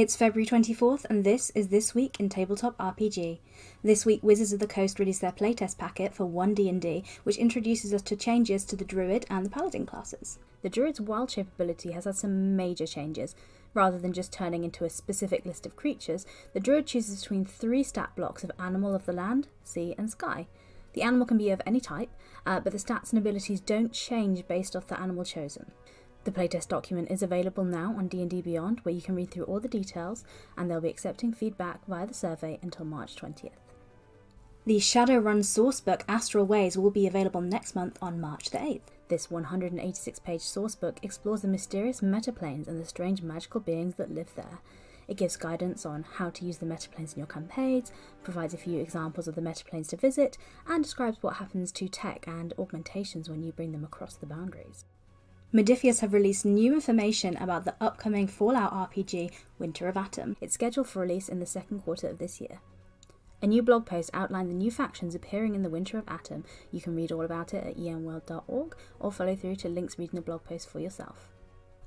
It's February 24th, and this is This Week in Tabletop RPG. This week, Wizards of the Coast released their playtest packet for 1D&D, which introduces us to changes to the Druid and the Paladin classes. The Druid's wild shape ability has had some major changes. Rather than just turning into a specific list of creatures, the Druid chooses between 3 stat blocks of animal of the land, sea, and sky. The animal can be of any type, but the stats and abilities don't change based off the animal chosen. The playtest document is available now on D&D Beyond, where you can read through all the details, and they'll be accepting feedback via the survey until March 20th. The Shadowrun sourcebook Astral Ways will be available next month on March the 8th. This 186-page sourcebook explores the mysterious metaplanes and the strange magical beings that live there. It gives guidance on how to use the metaplanes in your campaigns, provides a few examples of the metaplanes to visit, and describes what happens to tech and augmentations when you bring them across the boundaries. Modiphius have released new information about the upcoming Fallout RPG, Winter of Atom. It's scheduled for release in the second quarter of this year. A new blog post outlined the new factions appearing in the Winter of Atom. You can read all about it at enworld.org or follow through to links reading the blog post for yourself.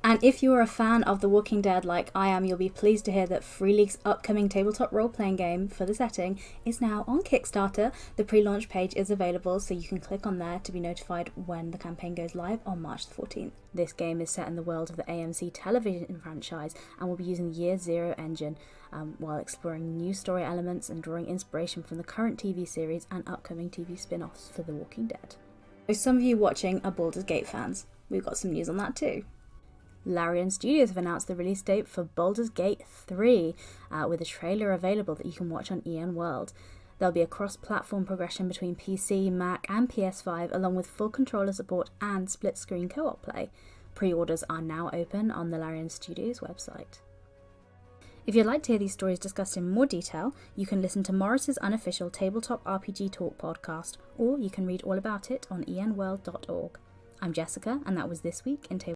And if you are a fan of The Walking Dead like I am, you'll be pleased to hear that Free League's upcoming tabletop role-playing game for the setting is now on Kickstarter. The pre-launch page is available, so you can click on there to be notified when the campaign goes live on March the 14th. This game is set in the world of the AMC television franchise and will be using the Year Zero engine while exploring new story elements and drawing inspiration from the current TV series and upcoming TV spin-offs for The Walking Dead. So some of you watching are Baldurs Gate fans. We've got some news on that too. Larian Studios have announced the release date for Baldurs Gate 3, with a trailer available that you can watch on EN World. There'll be a cross-platform progression between PC, Mac and PS5, along with full controller support and split-screen co-op play. Pre-orders are now open on the Larian Studios website. If you'd like to hear these stories discussed in more detail, you can listen to Morrus's Unofficial Tabletop RPG Talk podcast, or you can read all about it on enworld.org. I'm Jessica, and that was This Week in Tabletop